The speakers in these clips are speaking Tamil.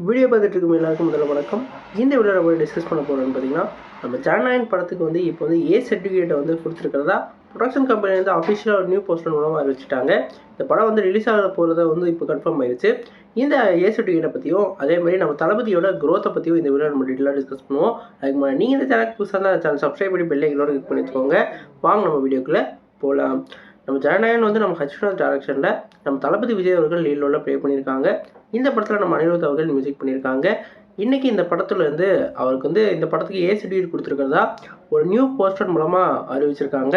வீடியோ பார்த்துட்டு இருக்கும் எல்லாருக்கும் முதல்ல வணக்கம். இந்த வீடியோவில் போய் டிஸ்கஸ் பண்ண போகிறோன்னு பார்த்தீங்கன்னா, நம்ம ஜனநாயகன் படத்துக்கு வந்து இப்போ வந்து ஏ சர்டிஃபிகேட்டை வந்து கொடுத்துருக்கிறதா ப்ரொடக்ஷன் கம்பெனிலேருந்து அஃபிஷியலாக ஒரு நியூ போஸ்டர் மூலமாக அறிவிச்சிட்டாங்க. இந்த படம் வந்து ரிலீஸ் ஆக போகிறத வந்து இப்போ கன்ஃபார்ம் ஆயிடுச்சு. இந்த ஏ சர்டிஃபிகேட்டை பற்றியும் அதேமாதிரி நம்ம தளபதியோட க்ரோத்தை பற்றியும் இந்த வீடியோ நம்ம டீட்டெயிலாக டிஸ்கஸ் பண்ணுவோம். அதுக்கு முன்னாடி நீங்கள் இந்த சேனலுக்கு புதுசாக தான் சேனல் சப்ஸ்கிரைப் பண்ணி பெல் ஐக்கனோட கிளிக் பண்ணி வச்சுக்கோங்க. வாங்க நம்ம வீடியோக்குள்ளே போகலாம். நம்ம ஜனநாயகன் வந்து நம்ம ஹச்வினோத் டைரக்ஷனில் நம்ம தளபதி விஜய் அவர்கள் லீட் ரோலில் ப்ளே பண்ணியிருக்காங்க. இந்த படத்தில் நம்ம அனிருத் அவர்கள் மியூசிக் பண்ணியிருக்காங்க. இன்றைக்கி இந்த படத்துலேருந்து அவருக்கு வந்து இந்த படத்துக்கு ஏ சர்டிஃபிகேட் கொடுத்துருக்கிறதா ஒரு நியூ போஸ்டர் மூலமாக அறிவிச்சிருக்காங்க.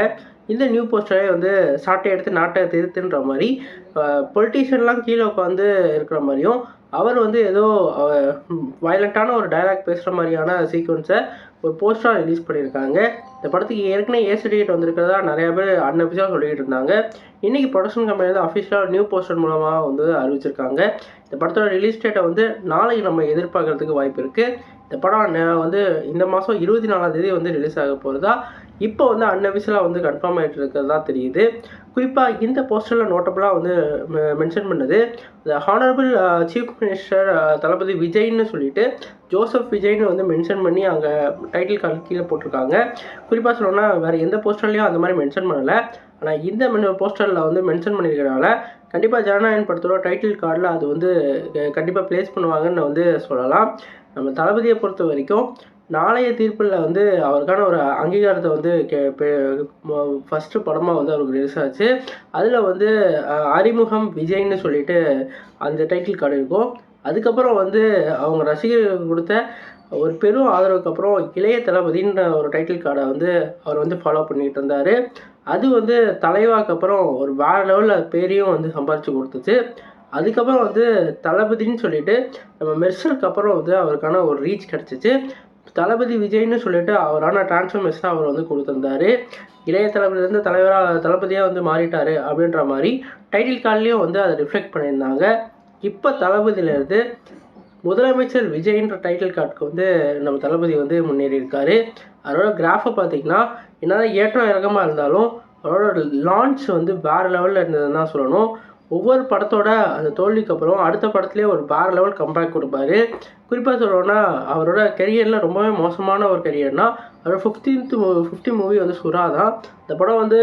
இந்த நியூ போஸ்டரே வந்து சாட்டை எடுத்து நாட்டை திருத்துன்ற மாதிரி பொலிட்டீஷியன்லாம் கீழே உட்காந்து இருக்கிற மாதிரியும் அவர் வந்து ஏதோ வயலண்ட்டான ஒரு டைலாக் பேசுகிற மாதிரியான சீக்வன்ஸை ஒரு போஸ்டராக ரிலீஸ் பண்ணியிருக்காங்க. இந்த படத்துக்கு ஏற்கனவே ஏ சர்டிஃபிகேட் வந்திருக்கிறதா நிறையா பேர் அன்அஃபிஷியலாக சொல்லிக்கிட்டு இருந்தாங்க. இன்றைக்கி ப்ரொடக்ஷன் கம்பெனி வந்து அஃபிஷியலாக நியூ போஸ்டர் மூலமாக வந்து அறிவிச்சிருக்காங்க. இந்த படத்தோட ரிலீஸ் டேட்டை வந்து நாளைக்கு நம்ம எதிர்பார்க்கறதுக்கு வாய்ப்பு இருக்குது. இந்த படம் வந்து இந்த மாதம் 24ஆம் தேதி வந்து ரிலீஸ் ஆக போகிறதா இப்போ வந்து அன்அஃபிஷியலாக வந்து கன்ஃபார்ம் ஆகிட்டு இருக்கிறதா தெரியுது. குறிப்பாக இந்த போஸ்டரில் நோட்டபுளாக வந்து மென்ஷன் பண்ணது த ஹானரபிள் சீஃப் மினிஸ்டர் தளபதி விஜய்னு சொல்லிட்டு ஜோசப் விஜய்னு வந்து மென்ஷன் பண்ணி அங்கே டைட்டில் கார்டு கீழே போட்டிருக்காங்க. குறிப்பாக சொல்லணும்னா வேறு எந்த போஸ்டர்லையும் அந்த மாதிரி மென்ஷன் பண்ணலை. ஆனால் இந்த போஸ்டரில் வந்து மென்ஷன் பண்ணியிருக்கிறனால கண்டிப்பாக ஜனநாயகன் படத்தோட டைட்டில் கார்டில் அது வந்து கண்டிப்பாக ப்ளேஸ் பண்ணுவாங்கன்னு வந்து சொல்லலாம். நம்ம தளபதியை பொறுத்த வரைக்கும் நாளைய தீர்ப்பில் வந்து அவருக்கான ஒரு அங்கீகாரத்தை வந்து ஃபஸ்ட்டு படமாக வந்து அவருக்கு ரிலீஸ் ஆச்சு. அதில் வந்து அறிமுகம் விஜய்னு சொல்லிட்டு அந்த டைட்டில் கார்டு இருக்கும். அதுக்கப்புறம் வந்து அவங்க ரசிகர்களுக்கு கொடுத்த ஒரு பெரும் ஆதரவுக்கு அப்புறம் இளைய தளபதின்ற ஒரு டைட்டில் கார்டை வந்து அவர் வந்து ஃபாலோ பண்ணிகிட்டு இருந்தார். அது வந்து தலைவாக்கு அப்புறம் ஒரு வேறு லெவலில் பேரையும் வந்து சம்பாரித்து கொடுத்துச்சு. அதுக்கப்புறம் வந்து தளபதின்னு சொல்லிட்டு நம்ம மெர்சலுக்கு அப்புறம் வந்து அவருக்கான ஒரு ரீச் கிடச்சிச்சு. தளபதி விஜய்னு சொல்லிட்டு அவரான டிரான்ஸ்ஃபர்மேஷனை அவர் வந்து கொடுத்துருந்தாரு. இளைய தளபதியிலேருந்து தளபதியாக வந்து மாறிட்டார் அப்படின்ற மாதிரி டைட்டில் கார்ட்லேயும் வந்து அதை ரிஃப்ளெக்ட் பண்ணியிருந்தாங்க. இப்போ தளபதியிலேருந்து முதலமைச்சர் விஜய்ன்ற டைட்டில் கார்டுக்கு வந்து நம்ம தளபதி வந்து முன்னேறி இருக்காரு. அதோட கிராஃபை பார்த்திங்கன்னா என்னதான் ஏற்றம் இறக்கமாக இருந்தாலும் அவரோட லான்ச் வந்து வேறு லெவலில் இருந்ததுன்னு தான் சொல்லணும். ஒவ்வொரு படத்தோட அந்த தோல்விக்கு அப்புறம் அடுத்த படத்துலேயே ஒரு வேறு லெவல் கம்பேக் கொடுப்பாரு. குறிப்பாக சொல்லணும்னா அவரோட கெரியரில் ரொம்பவே மோசமான ஒரு கெரியர்னால் அவரோட 50 மூவி வந்து சுறா தான். இந்த படம் வந்து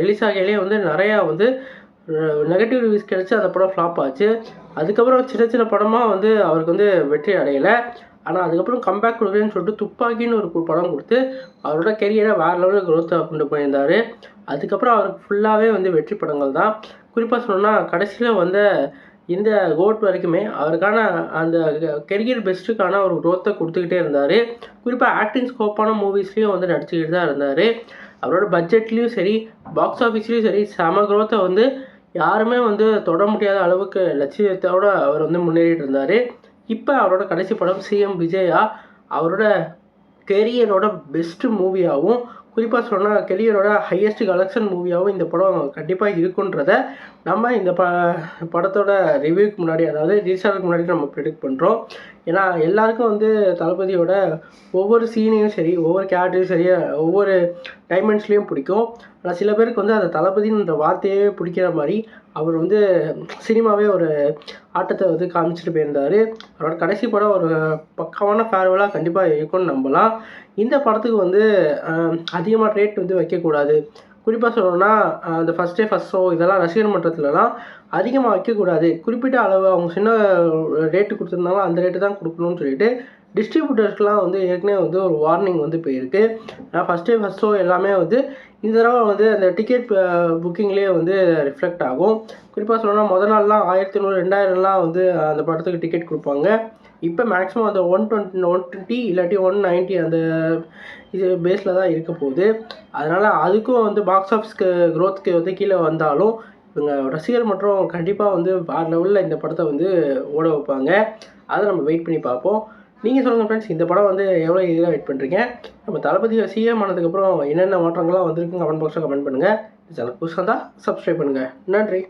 ரிலீஸ் ஆகையிலே வந்து நிறையா வந்து நெகட்டிவ் ரிவ்யூஸ் கிடச்சி அந்த படம் ஃப்ளாப் ஆச்சு. அதுக்கப்புறம் சின்ன படமாக வந்து அவருக்கு வந்து வெற்றி அடையலை. ஆனால் அதுக்கப்புறம் கம்பேக் கொடுக்குறேன்னு சொல்லிட்டு துப்பாக்கின்னு ஒரு படம் கொடுத்து அவரோட கெரியரை வேறு லெவலில் க்ரோத்தாக கொண்டு போயிருந்தார். அதுக்கப்புறம் அவருக்கு ஃபுல்லாகவே வந்து வெற்றி படங்கள் தான். குறிப்பாக சொல்லணும்னா கடைசியில் வந்து இந்த கோட் வரைக்குமே அவருக்கான அந்த கெரியர் பெஸ்ட்டுக்கான ஒரு க்ரோத்தை கொடுத்துக்கிட்டே இருந்தார். குறிப்பாக ஆக்டிங் ஸ்கோப்பான மூவிஸ்லேயும் வந்து நடிச்சுக்கிட்டு தான் இருந்தார். அவரோட பட்ஜெட்லேயும் சரி பாக்ஸ் ஆஃபீஸ்லேயும் சரி செம க்ரோத்தை வந்து யாருமே வந்து தொட முடியாத அளவுக்கு லட்சியத்தோடு அவர் வந்து முன்னேறிட்டு இருந்தார். இப்போ அவரோட கடைசி படம் சிஎம் விஜயா அவரோட கெரியரோட பெஸ்ட்டு மூவியாகவும் குறிப்பாக சொன்னால் கெரியரோட ஹையஸ்ட் கலெக்ஷன் மூவியாகவும் இந்த படம் கண்டிப்பாக இருக்குன்றத நம்ம இந்த படத்தோட ரிவ்யூக்கு முன்னாடி அதாவது ரிலீஸாகிறதுக்கு முன்னாடி நம்ம ப்ரெடிக்ட் பண்ணுறோம். ஏன்னா எல்லாருக்கும் வந்து தளபதியோட ஒவ்வொரு சீனையும் சரி ஒவ்வொரு கேரக்டரையும் சரி ஒவ்வொரு டைமெண்ட்ஸ்லேயும் பிடிக்கும். ஆனால் சில பேருக்கு வந்து அந்த தளபதின்ற வார்த்தையே பிடிக்கிற மாதிரி அவர் வந்து சினிமாவே ஒரு ஆட்டத்தை வந்து காமிச்சிட்டு போயிருந்தார். அவரோட கடைசி படம் ஒரு பக்காவான ஃபேர்வெலாக கண்டிப்பாக இருக்கும்னு நம்பலாம். இந்த படத்துக்கு வந்து அதிகமாக ரேட் வந்து வைக்கக்கூடாது. குறிப்பாக சொல்லணும்னா அந்த ஃபஸ்ட் ஷோ இதெல்லாம் ரசிகர் மன்றத்துலலாம் அதிகமாக வைக்கக்கூடாது. குறிப்பிட்ட அளவு அவங்க சின்ன ரேட்டு கொடுத்துருந்தாலும் அந்த ரேட்டு தான் கொடுக்கணும்னு சொல்லிட்டு டிஸ்ட்ரிபியூட்டர்ஸ்க்கெலாம் வந்து ஏற்கனவே வந்து ஒரு வார்னிங் வந்து போயிருக்கு. ஃபஸ்ட் ஷோ எல்லாமே வந்து இந்த தடவை வந்து அந்த டிக்கெட் புக்கிங்லேயே வந்து ரிஃப்ளெக்ட் ஆகும். குறிப்பாக சொல்லணும்னா முதல் நாள்லாம் 1500 2000லாம் வந்து அந்த படத்துக்கு டிக்கெட் கொடுப்பாங்க. இப்போ மேக்ஸிமம் அந்த 120 இல்லாட்டி 190 அந்த இது பேஸில் தான் இருக்க போகுது. அதனால் அதுக்கும் வந்து பாக்ஸ் ஆஃபீஸ்க்கு க்ரோத்துக்கு வந்து கீழே வந்தாலும் இவங்க ரசிகர் மற்றும் கண்டிப்பாக வந்து வேறு லெவலில் இந்த படத்தை வந்து ஓட வைப்பாங்க. அதை நம்ம வெயிட் பண்ணி பார்ப்போம். நீங்கள் சொல்லுங்கள் ஃப்ரெண்ட்ஸ், இந்த படம் வந்து எவ்வளோ இதாக வெயிட் பண்ணுறீங்க? நம்ம தளபதி சிஎம் ஆனதுக்கப்புறம் என்னென்ன மாற்றங்கள்லாம் வந்திருக்குன்னு கமெண்ட் பாக்ஸில் கமெண்ட் பண்ணுங்கள். சேனல் புதுசாக தான் சப்ஸ்கிரைப் பண்ணுங்கள். நன்றி.